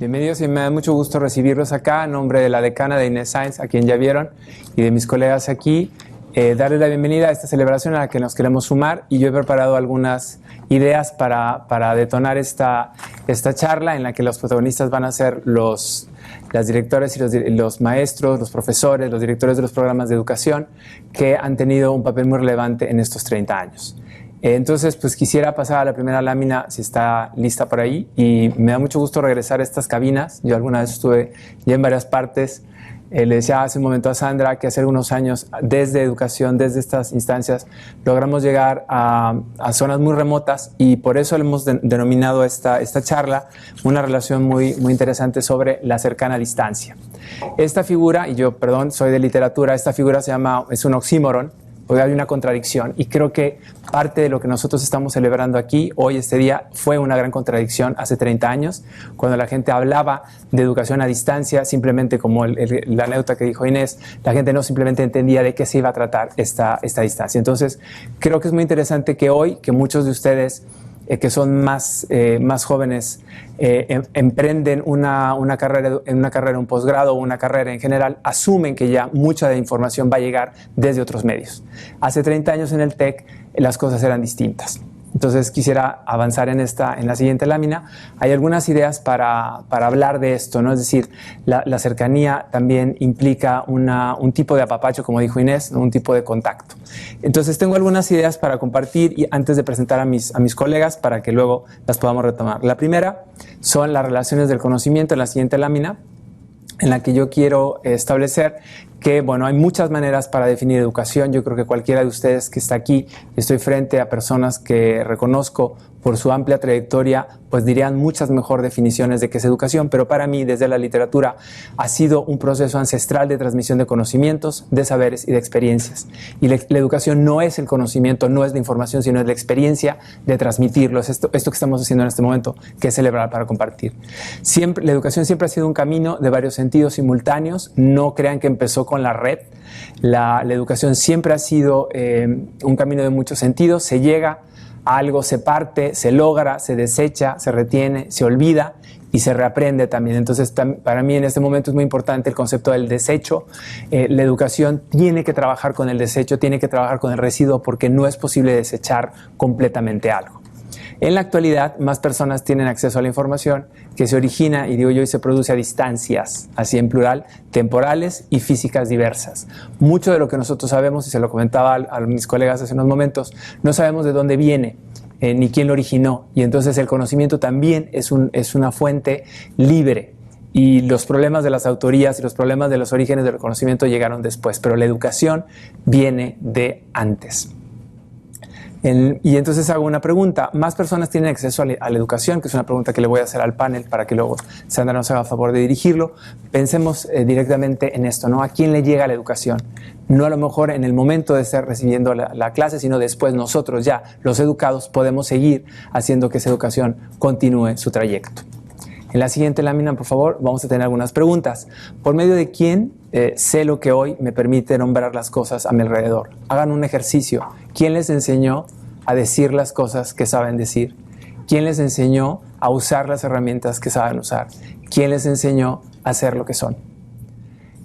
Bienvenidos y me da mucho gusto recibirlos acá en nombre de la decana de Inés Sáenz, a quien ya vieron, y de mis colegas aquí. Darles la bienvenida a esta celebración a la que nos queremos sumar, y yo he preparado algunas ideas para detonar esta charla en la que los protagonistas van a ser las directoras y los maestros, los profesores, los directores de los programas de educación que han tenido un papel muy relevante en estos 30 años. Entonces, pues quisiera pasar a la primera lámina, si está lista por ahí, y me da mucho gusto regresar a estas cabinas. Yo alguna vez estuve ya en varias partes. Le decía hace un momento a Sandra que hace algunos años, desde educación, desde estas instancias, logramos llegar a zonas muy remotas, y por eso hemos denominado esta charla una relación muy interesante sobre la cercana distancia. Esta figura, y yo, perdón, soy de literatura, esta figura es un oxímoron, porque hay una contradicción, y creo que parte de lo que nosotros estamos celebrando aquí, hoy, este día, fue una gran contradicción hace 30 años, cuando la gente hablaba de educación a distancia, simplemente como la anécdota que dijo Inés, la gente no simplemente entendía de qué se iba a tratar esta distancia. Entonces, creo que es muy interesante que hoy, que muchos de ustedes que son más jóvenes, emprenden una carrera, un posgrado o una carrera en general, asumen que ya mucha de información va a llegar desde otros medios. Hace 30 años en el TEC las cosas eran distintas. Entonces quisiera avanzar en la siguiente lámina. Hay algunas ideas para hablar de esto, ¿no? Es decir, la cercanía también implica un tipo de apapacho, como dijo Inés, ¿no? Un tipo de contacto. Entonces tengo algunas ideas para compartir, y antes de presentar a mis colegas para que luego las podamos retomar. La primera son las relaciones del conocimiento, en la siguiente lámina, en la que yo quiero establecer que, bueno, hay muchas maneras para definir educación. Yo creo que cualquiera de ustedes que está aquí, estoy frente a personas que reconozco por su amplia trayectoria, pues dirían muchas mejor definiciones de qué es educación, pero para mí, desde la literatura, ha sido un proceso ancestral de transmisión de conocimientos, de saberes y de experiencias. Y la educación no es el conocimiento, no es la información, sino es la experiencia de transmitirlos. Esto que estamos haciendo en este momento, que es celebrar para compartir. La educación siempre ha sido un camino de varios sentidos simultáneos. No crean que empezó con la red. La educación siempre ha sido un camino de muchos sentidos. Se llega a algo, se parte, se logra, se desecha, se retiene, se olvida y se reaprende también. Entonces, para mí en este momento es muy importante el concepto del desecho. La educación tiene que trabajar con el desecho, tiene que trabajar con el residuo, porque no es posible desechar completamente algo. En la actualidad, más personas tienen acceso a la información que se origina, y digo yo, y se produce a distancias, así en plural, temporales y físicas diversas. Mucho de lo que nosotros sabemos, y se lo comentaba a mis colegas hace unos momentos, no sabemos de dónde viene, ni quién lo originó, y entonces el conocimiento también es una fuente libre. Y los problemas de las autorías y los problemas de los orígenes del conocimiento llegaron después, pero la educación viene de antes. Y entonces hago una pregunta. ¿Más personas tienen acceso a la educación? Que es una pregunta que le voy a hacer al panel para que luego Sandra nos haga favor de dirigirlo. Pensemos directamente en esto, ¿no? ¿A quién le llega la educación? No a lo mejor en el momento de estar recibiendo la clase, sino después nosotros ya, los educados, podemos seguir haciendo que esa educación continúe su trayecto. En la siguiente lámina, por favor, vamos a tener algunas preguntas. ¿Por medio de quién sé lo que hoy me permite nombrar las cosas a mi alrededor? Hagan un ejercicio. ¿Quién les enseñó a decir las cosas que saben decir? ¿Quién les enseñó a usar las herramientas que saben usar? ¿Quién les enseñó a ser lo que son?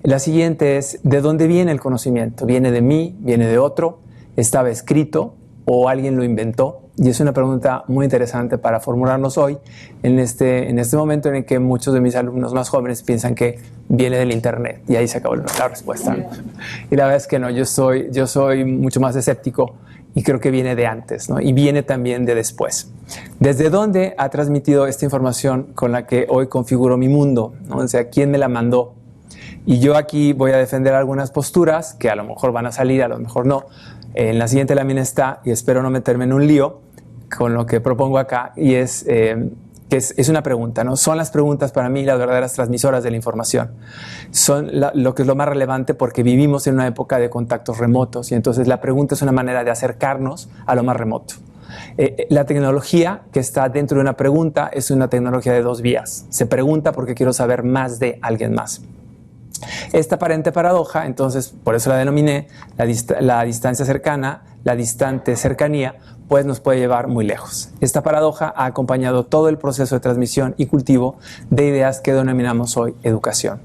La siguiente es, ¿de dónde viene el conocimiento? ¿Viene de mí? ¿Viene de otro? ¿Estaba escrito o alguien lo inventó? Y es una pregunta muy interesante para formularnos hoy, en este momento en el que muchos de mis alumnos más jóvenes piensan que viene del internet, y ahí se acabó la respuesta. Y la verdad es que no, yo soy mucho más escéptico, y creo que viene de antes, ¿no? Y viene también de después. ¿Desde dónde ha transmitido esta información con la que hoy configuro mi mundo, ¿no? O sea, ¿quién me la mandó? Y yo aquí voy a defender algunas posturas que a lo mejor van a salir, a lo mejor no. En la siguiente lámina está, y espero no meterme en un lío con lo que propongo acá, y es una pregunta, ¿no? Son las preguntas para mí las verdaderas transmisoras de la información. Son lo que es lo más relevante, porque vivimos en una época de contactos remotos, y entonces la pregunta es una manera de acercarnos a lo más remoto. La tecnología que está dentro de una pregunta es una tecnología de dos vías. Se pregunta porque quiero saber más de alguien más. Esta aparente paradoja, entonces, por eso la denominé la distancia cercana, la distante cercanía, pues nos puede llevar muy lejos. Esta paradoja ha acompañado todo el proceso de transmisión y cultivo de ideas que denominamos hoy educación.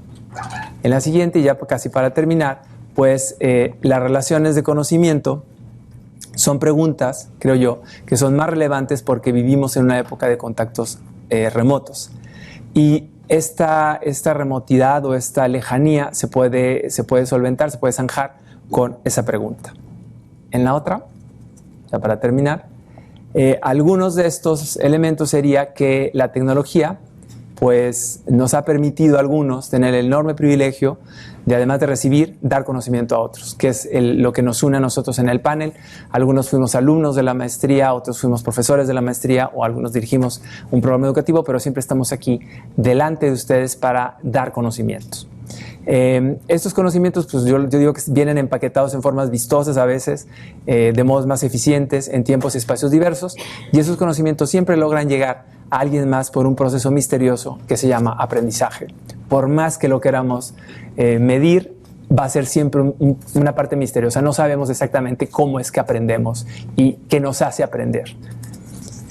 En la siguiente, ya casi para terminar, pues las relaciones de conocimiento son preguntas, creo yo, que son más relevantes porque vivimos en una época de contactos remotos. Y esta remotidad o esta lejanía se puede solventar, se puede zanjar con esa pregunta. En la otra, ya para terminar, algunos de estos elementos sería que la tecnología pues nos ha permitido a algunos tener el enorme privilegio de, además de recibir, dar conocimiento a otros, que es lo que nos une a nosotros en el panel. Algunos fuimos alumnos de la maestría, otros fuimos profesores de la maestría o algunos dirigimos un programa educativo, pero siempre estamos aquí delante de ustedes para dar conocimientos. Estos conocimientos, pues yo digo que vienen empaquetados en formas vistosas a veces, de modos más eficientes, en tiempos y espacios diversos, y esos conocimientos siempre logran llegar a alguien más por un proceso misterioso que se llama aprendizaje. Por más que lo queramos medir, va a ser siempre una parte misteriosa. No sabemos exactamente cómo es que aprendemos y qué nos hace aprender.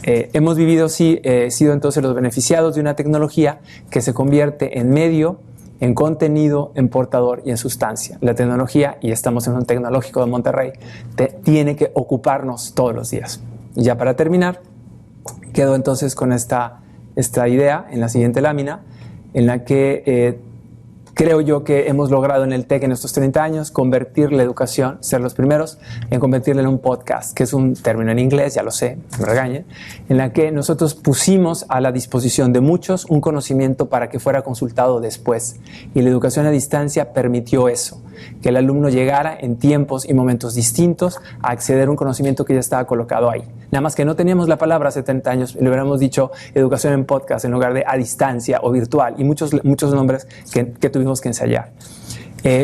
Hemos sido entonces los beneficiados de una tecnología que se convierte en medio, en contenido, en portador y en sustancia. La tecnología, y estamos en un tecnológico de Monterrey, tiene que ocuparnos todos los días. Y ya para terminar, quedo entonces con esta idea en la siguiente lámina, en la que creo yo que hemos logrado en el TEC en estos 30 años convertir la educación, ser los primeros en convertirla en un podcast, que es un término en inglés, ya lo sé, me regañen, en la que nosotros pusimos a la disposición de muchos un conocimiento para que fuera consultado después. Y la educación a distancia permitió eso, que el alumno llegara en tiempos y momentos distintos a acceder a un conocimiento que ya estaba colocado ahí. Nada más que no teníamos la palabra hace 30 años, le hubiéramos dicho educación en podcast en lugar de a distancia o virtual y muchos nombres que tuvimos que ensayar.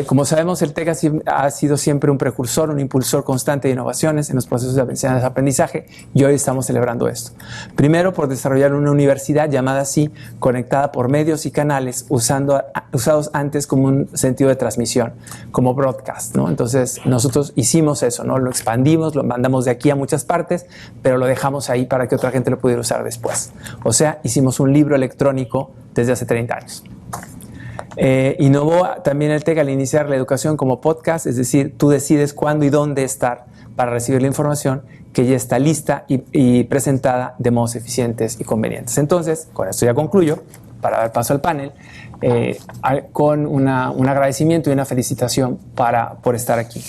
Como sabemos, el TEC ha sido siempre un precursor, un impulsor constante de innovaciones en los procesos de aprendizaje y hoy estamos celebrando esto. Primero, por desarrollar una universidad llamada así, conectada por medios y canales usados antes como un sentido de transmisión, como broadcast, ¿no? Entonces, nosotros hicimos eso, ¿no? Lo expandimos, lo mandamos de aquí a muchas partes, pero lo dejamos ahí para que otra gente lo pudiera usar después. O sea, hicimos un libro electrónico desde hace 30 años. Innovó también el TEC al iniciar la educación como podcast, es decir, tú decides cuándo y dónde estar para recibir la información que ya está lista y presentada de modos eficientes y convenientes. Entonces, con esto ya concluyo, para dar paso al panel, con un agradecimiento y una felicitación por estar aquí.